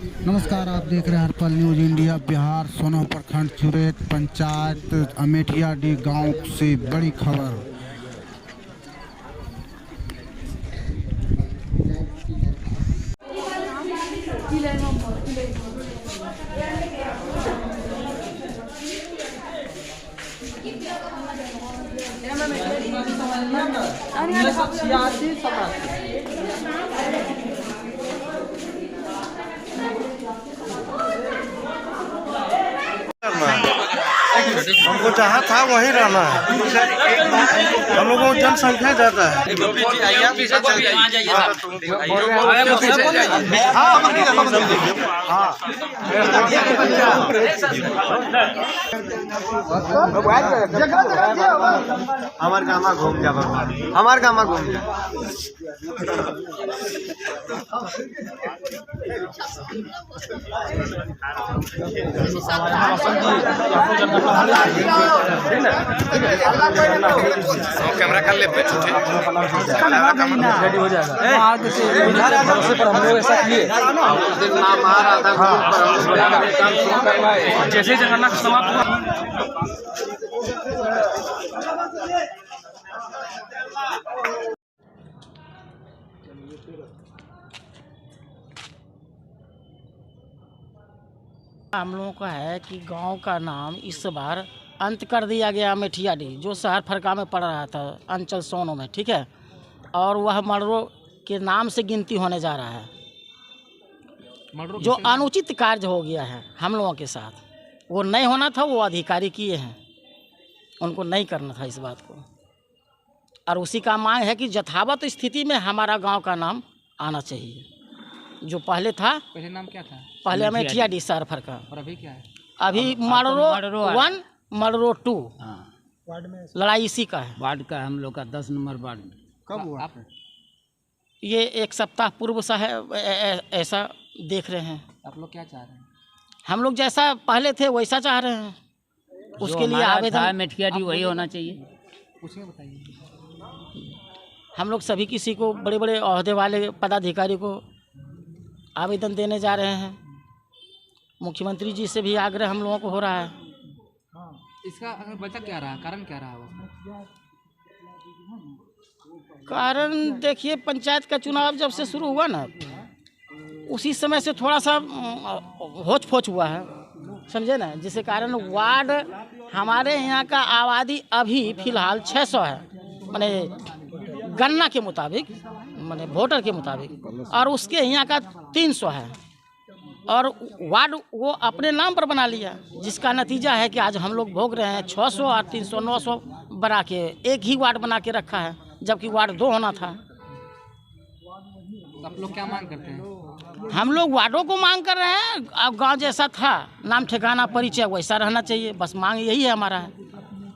नमस्कार, आप देख रहे हैं हर्पल न्यूज इंडिया। बिहार सोनो प्रखंड चुरेत पंचायत अमेठिया डी गांव से बड़ी खबर। हमको जहाँ था वहीं रहना है। हम लोगों को जनसंख्या ज़्यादा है। हमार गामा घूम जा, हमार गामा घूम जा। कैमरा कर ले पे झूठे रेडी हो जाएगा। आज से भरोसे पर हम लोग ऐसा किए नाम आ रहा था काम शुरू करवाए। जैसे जनगणना समाप्त हुआ हम लोगों का है कि गांव का नाम इस बार अंत कर दिया गया अमेठिया डी, जो शहर फरका में पड़ रहा था अंचल सोनो में, ठीक है। और वह मर्डरों के नाम से गिनती होने जा रहा है, जो अनुचित कार्य हो गया है हम लोगों के साथ। वो नहीं होना था, वो अधिकारी किए हैं, उनको नहीं करना था इस बात को। और उसी का मांग है कि यथावत स्थिति में हमारा गाँव का नाम आना चाहिए। जो पहले था, पहले नाम क्या था? पहले अमेठिया डी शहर फरका, और अभी क्या है? अभी मर्डरो 1 मर्डरो 2 वार्ड में लड़ाई इसी का है। वार्ड का हम लोग का 10 नंबर वार्ड में। कब हुआ? आप ये एक सप्ताह पूर्व सा है, ऐसा देख रहे हैं। आप लोग क्या चाह रहे हैं? हम लोग जैसा पहले थे वैसा चाह रहे हैं, उसके लिए आवेदन मेठिया डी वही होना चाहिए। कुछ नहीं बताइए। हम लोग सभी किसी को, बड़े बड़े ओहदे वाले पदाधिकारी को आवेदन देने जा रहे हैं। मुख्यमंत्री जी से भी आग्रह हम लोगों को हो रहा है। इसका वजह क्या रहा, कारण क्या रहा? कारण देखिए, पंचायत का चुनाव जब से शुरू हुआ ना, उसी समय से थोड़ा सा होच पोच हुआ है, समझे ना। जिसके कारण वार्ड हमारे यहाँ का आबादी अभी फ़िलहाल 600 है, माने गणना के मुताबिक, माने वोटर के मुताबिक, और उसके यहाँ का 300 है। और वार्ड वो अपने नाम पर बना लिया, जिसका नतीजा है कि आज हम लोग भोग रहे हैं 600 और 300 900 बना के एक ही वार्ड बना के रखा है, जबकि वार्ड 2 होना था। आप लोग क्या मांग करते हैं? हम लोग वार्डों को मांग कर रहे हैं। अब गांव जैसा था, नाम ठिकाना परिचय वैसा रहना चाहिए, बस मांग यही है हमारा है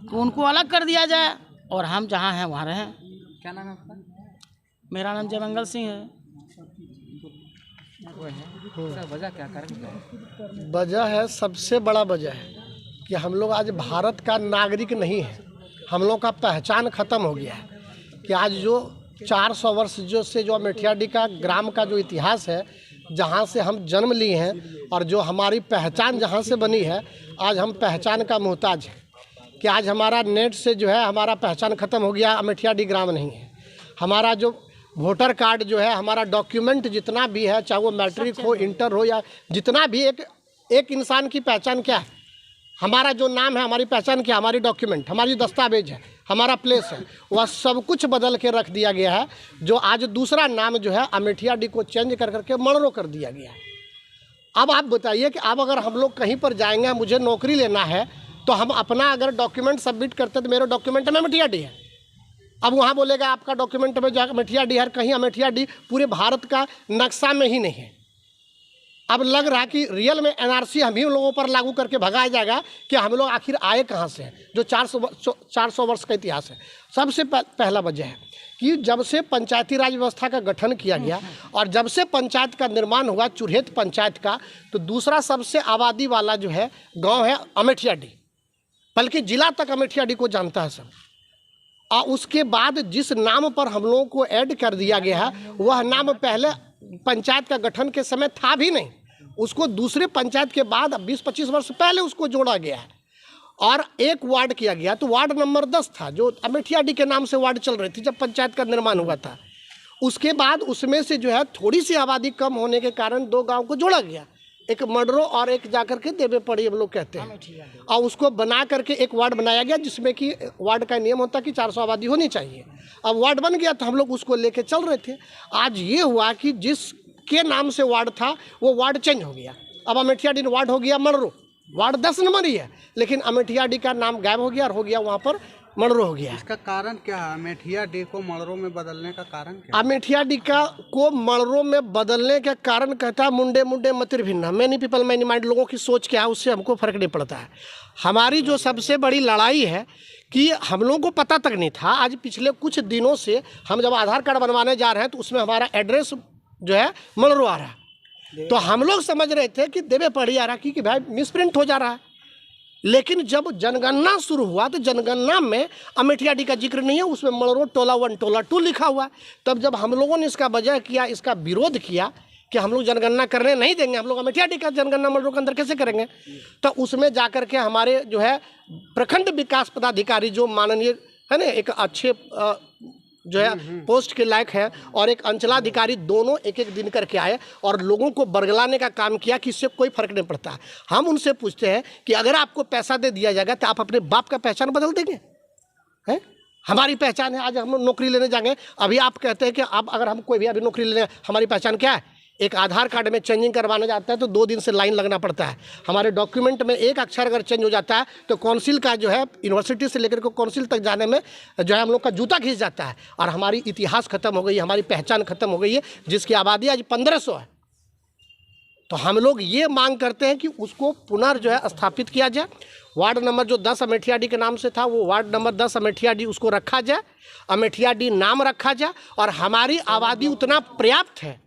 कि उनको अलग कर दिया जाए और हम जहाँ हैं वहाँ रहें। क्या नाम है आपका? मेरा नाम जयमंगल सिंह है। वजह क्या, कारण क्या है? वजह है, सबसे बड़ा वजह है कि हम लोग आज भारत का नागरिक नहीं है। हम लोग का पहचान ख़त्म हो गया है कि आज जो 400 वर्ष जो अमेठिया डी का ग्राम का जो इतिहास है, जहाँ से हम जन्म लिए हैं और जो हमारी पहचान जहाँ से बनी है, आज हम पहचान का मोहताज हैं। कि आज हमारा नेट से जो है हमारा पहचान ख़त्म हो गया, अमेठिया डी ग्राम नहीं है। हमारा जो वोटर कार्ड जो है, हमारा डॉक्यूमेंट जितना भी है, चाहे वो मैट्रिक हो, इंटर हो, या जितना भी एक इंसान की पहचान क्या है, हमारा जो नाम है, हमारी पहचान क्या, हमारी डॉक्यूमेंट, हमारी दस्तावेज है, हमारा प्लेस है, वह सब कुछ बदल के रख दिया गया है। जो आज दूसरा नाम जो है अमेठिया डी को चेंज कर करके मर्डरो कर दिया गया है। अब आप बताइए कि अब अगर हम लोग कहीं पर जाएंगे, मुझे नौकरी लेना है, तो हम अपना अगर डॉक्यूमेंट सबमिट करते तो मेरे डॉक्यूमेंट में अमेठिया डी है। अब वहाँ बोलेगा आपका डॉक्यूमेंट में जाकर अमेठिया डी है, कहीं अमेठिया डी पूरे भारत का नक्शा में ही नहीं है। अब लग रहा है कि रियल में एनआरसी हम ही लोगों पर लागू करके भगाया जाएगा कि हम लोग आखिर आए कहाँ से हैं, जो 400 वर्ष का इतिहास है। सबसे पहला वजह है कि जब से पंचायती राज व्यवस्था का गठन किया गया और जब से पंचायत का निर्माण हुआ, चुरहेत पंचायत का, तो दूसरा सबसे आबादी वाला जो है गांव है अमेठिया डी, बल्कि जिला तक अमेठिया डी को जानता है सब। और उसके बाद जिस नाम पर हम लोगों को ऐड कर दिया गया है, वह नाम पहले पंचायत का गठन के समय था भी नहीं। उसको दूसरे पंचायत के बाद 20-25 वर्ष पहले उसको जोड़ा गया है और एक वार्ड किया गया। तो वार्ड नंबर 10 था जो अमेठियाडीह के नाम से वार्ड चल रही थी जब पंचायत का निर्माण हुआ था। उसके बाद उसमें से जो है थोड़ी सी आबादी कम होने के कारण 2 गांव को जोड़ा गया, एक मडरो और एक जाकर के देवे पड़ी हम लोग कहते हैं, और उसको बना करके एक वार्ड बनाया गया जिसमें कि वार्ड का नियम होता कि 400 आबादी होनी चाहिए। अब वार्ड बन गया तो हम लोग उसको लेके चल रहे थे। आज ये हुआ कि जिसके नाम से वार्ड था वो वार्ड चेंज हो गया। अब अमेठियाडीह वार्ड हो गया मडरो, वार्ड 10 नंबर ही है, लेकिन अमेठियाडीह का नाम गायब हो गया और हो गया वहाँ पर मडरो हो गया। इसका कारण क्या है? अमेठियाडीह को मडरो में बदलने का कारण क्या है? अमेठियाडीह को मडरो में बदलने का कारण कहता है मुंडे मुंडे मतिर भिन्न, मैनी पीपल मैनी माइंड, लोगों की सोच क्या है उससे हमको फर्क नहीं पड़ता है। हमारी जो सबसे बड़ी लड़ाई है कि हम लोगों को पता तक नहीं था, आज पिछले कुछ दिनों से हम जब आधार कार्ड बनवाने जा रहे हैं तो उसमें हमारा एड्रेस जो है मडरो आ रहा है, तो हम लोग समझ रहे थे कि देवे पड़ी आ रहा कि भाई मिसप्रिंट हो जा रहा है। लेकिन जब जनगणना शुरू हुआ तो जनगणना में अमेठियाडीह का जिक्र नहीं है, उसमें मडरो टोला 1 टोला 2 लिखा हुआ है। तब जब हम लोगों ने इसका वजह किया, इसका विरोध किया कि हम लोग जनगणना करने नहीं देंगे, हम लोग अमेठियाडीह का जनगणना मडरो के अंदर कैसे करेंगे, तो उसमें जाकर के हमारे जो है प्रखंड विकास पदाधिकारी जो माननीय है ना, एक अच्छे जो है पोस्ट के लायक है, और एक अंचलाधिकारी, दोनों एक एक दिन करके आए और लोगों को बरगलाने का काम किया कि इससे कोई फर्क नहीं पड़ता। हम उनसे पूछते हैं कि अगर आपको पैसा दे दिया जाएगा तो आप अपने बाप का पहचान बदल देंगे? हैं, हमारी पहचान है, आज हम नौकरी लेने जाएंगे, अभी आप कहते हैं कि आप अगर हम कोई भी अभी नौकरी लेने, हमारी पहचान क्या है? एक आधार कार्ड में चेंजिंग करवाने जाता है तो 2 दिन से लाइन लगना पड़ता है। हमारे डॉक्यूमेंट में एक अक्षर अगर चेंज हो जाता है तो काउंसिल का जो है यूनिवर्सिटी से लेकर के काउंसिल तक जाने में जो है हम लोग का जूता खींच जाता है, और हमारी इतिहास खत्म हो गई है, हमारी पहचान खत्म हो गई है, जिसकी आबादी आज 1500 है। तो हम लोग ये मांग करते हैं कि उसको पुनः जो है स्थापित किया जाए। वार्ड नंबर जो 10 अमेठियाडीह के नाम से था वो वार्ड नंबर 10 अमेठियाडीह उसको रखा जाए, अमेठियाडीह नाम रखा जाए, और हमारी आबादी उतना पर्याप्त है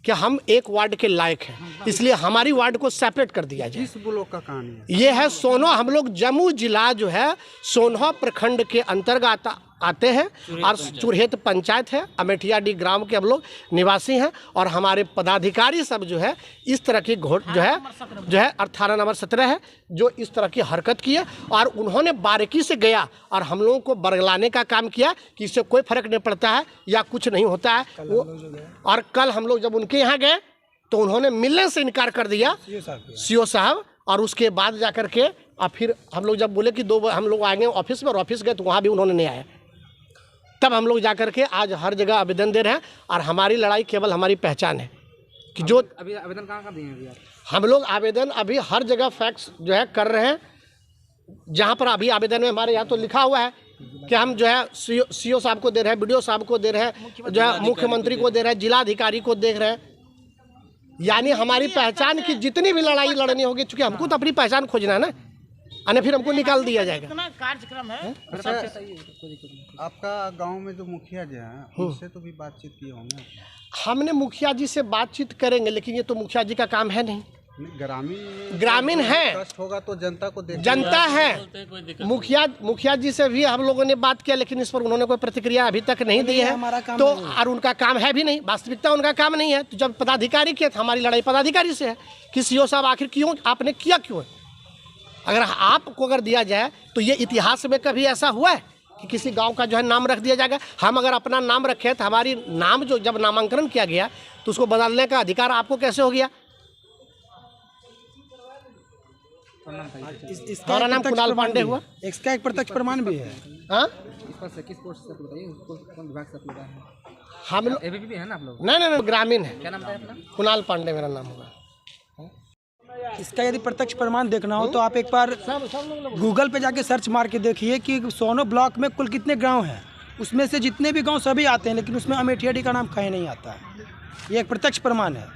कि हम एक वार्ड के लायक हैं, इसलिए हमारी वार्ड को सेपरेट कर दिया जाए। इस ब्लॉक का कहानी है ये है सोनो, हम लोग जम्मू जिला जो है सोनो प्रखंड के अंतर्गत आते हैं और चुरहेत पंचायत है, अमेठियाडीह ग्राम के हम लोग निवासी हैं, और हमारे पदाधिकारी सब जो है इस तरह की जो है 18 नंबर 17 है जो इस तरह की हरकत की है, और उन्होंने बारीकी से गया और हम लोगों को बरगलाने का काम किया कि इससे कोई फर्क नहीं पड़ता है या कुछ नहीं होता है वो। और कल हम लोग जब उनके यहाँ गए तो उन्होंने मिलने से इनकार कर दिया सीओ साहब, और उसके बाद जा कर के और फिर हम लोग जब बोले कि 2 हम लोग आएंगे ऑफिस में, और ऑफिस गए तो वहाँ भी उन्होंने नहीं आया। तब हम लोग जा कर के आज हर जगह आवेदन दे रहे हैं, और हमारी लड़ाई केवल हमारी पहचान है कि जो अभी आवेदन कहाँ दिए हैं? हम लोग आवेदन अभी हर जगह फैक्स जो है कर रहे हैं, जहाँ पर अभी आवेदन में हमारे यहाँ तो लिखा हुआ है कि हम जो है सीओ साहब को दे रहे हैं, बीडीओ साहब को दे रहे हैं, जो है मुख्यमंत्री को दे रहे हैं, जिलाधिकारी को देख रहे हैं। यानी हमारी पहचान की जितनी भी लड़ाई लड़नी होगी, चूँकि हमको तो अपनी पहचान खोजना है ना, अन्य फिर हमको निकाल दिया जाएगा। इतना कार्यक्रम है। आपका गांव में जो मुखिया जी हैं उनसे तो भी बातचीत किए होंगे? हमने मुखिया जी से बातचीत करेंगे, लेकिन ये तो मुखिया जी का काम है नहीं, ग्रामीण है, कष्ट होगा तो जनता को जनता है। मुखिया जी से भी हम लोगों ने बात किया, लेकिन इस पर उन्होंने कोई प्रतिक्रिया अभी तक नहीं दी है, तो और उनका काम है भी नहीं, वास्तविकता उनका काम नहीं है। तो जब पदाधिकारी के, हमारी लड़ाई पदाधिकारी से है कि सीओ साहब आखिर क्यों आपने किया क्यों है? अगर आपको अगर दिया जाए तो ये इतिहास में कभी ऐसा हुआ है कि किसी गांव का जो है नाम रख दिया जाएगा? हम अगर अपना नाम रखें तो हमारी नाम जो जब नामांकन किया गया तो उसको बदलने का अधिकार आपको कैसे हो गया? हमारा नाम कुणाल पांडे हुआ, इसका एक प्रत्यक्ष प्रमाण भी है। हाँ, किस पोस्ट से बताइए, कौन विभाग से अप्लाई है? हम लोग एबीपी है ना आप लोग? नहीं, ग्रामीण है। क्या नाम था अपना? कुणाल पांडे मेरा नाम होगा। इसका यदि प्रत्यक्ष प्रमाण देखना हो तो आप एक बार गूगल पे जाके सर्च मार के देखिए कि सोनो ब्लॉक में कुल कितने गांव हैं, उसमें से जितने भी गांव सभी आते हैं, लेकिन उसमें अमेठियाडीह का नाम कहीं नहीं आता है। ये एक प्रत्यक्ष प्रमाण है,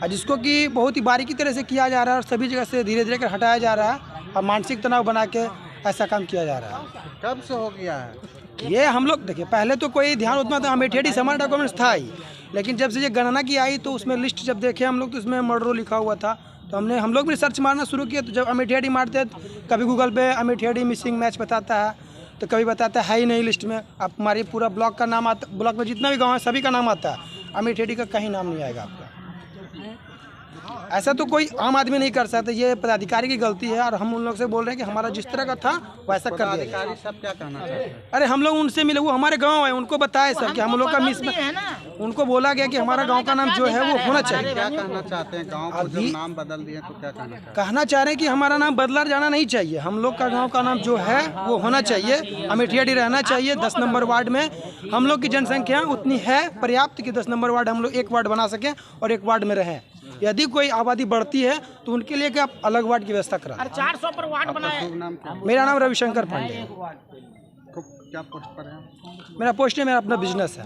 और जिसको कि बहुत ही बारीकी तरह से किया जा रहा है और सभी जगह से धीरे धीरे कर हटाया जा रहा है, और मानसिक तनाव बना के ऐसा काम किया जा रहा है। कब से हो गया है ये? हम लोग देखिए, पहले तो कोई ध्यान उतना था, अमेठियाडीह हमारा डॉक्यूमेंट्स था ही, लेकिन जब से ये गणना की आई तो उसमें लिस्ट जब देखे हम लोग तो उसमें मडरो लिखा हुआ था, तो हम लोग भी सर्च मारना शुरू किया। तो जब अमेठियाडीह मारते हैं तो कभी गूगल पे अमेठियाडीह मिसिंग मैच बताता है, तो कभी बताता है ही नहीं लिस्ट में। आप हमारी पूरा ब्लॉक का नाम आता, ब्लॉक में जितना भी गांव है सभी का नाम आता है, अमेठियाडीह का कहीं नाम नहीं आएगा आपका। ऐसा तो कोई आम आदमी नहीं कर सकता, ये पदाधिकारी की गलती है और हम उन लोग से बोल रहे हैं कि हमारा जिस तरह का था वैसा कर दिया जाए। सब क्या कहना चाहते हैं? अरे हम लोग उनसे मिले, वो हमारे गांव है, उनको बताए सर कि हम लोग का मिस, उनको बोला गया कि हमारा गांव का नाम जो है वो होना चाहिए। क्या कहना चाहते हैं? गांव को जब नाम बदल दिए तो क्या कहना चाहते हैं? कहना चाह रहे हैं कि हमारा नाम बदला जाना नहीं चाहिए, हम लोग का गांव का नाम जो है वो होना चाहिए, अमेठियाडीह रहना चाहिए। 10 नंबर वार्ड में हम लोग की जनसंख्या उतनी है पर्याप्त कि 10 नंबर वार्ड हम लोग एक वार्ड बना सकें और एक वार्ड में रहें। यदि कोई आबादी बढ़ती है तो उनके लिए क्या अलग वार्ड की व्यवस्था करा। 400 पर वार्ड बनाए। नाम क्या? मेरा नाम रविशंकर पांडे है। क्या पोस्ट पर है? मेरा पोस्ट है, मेरा अपना बिजनेस है।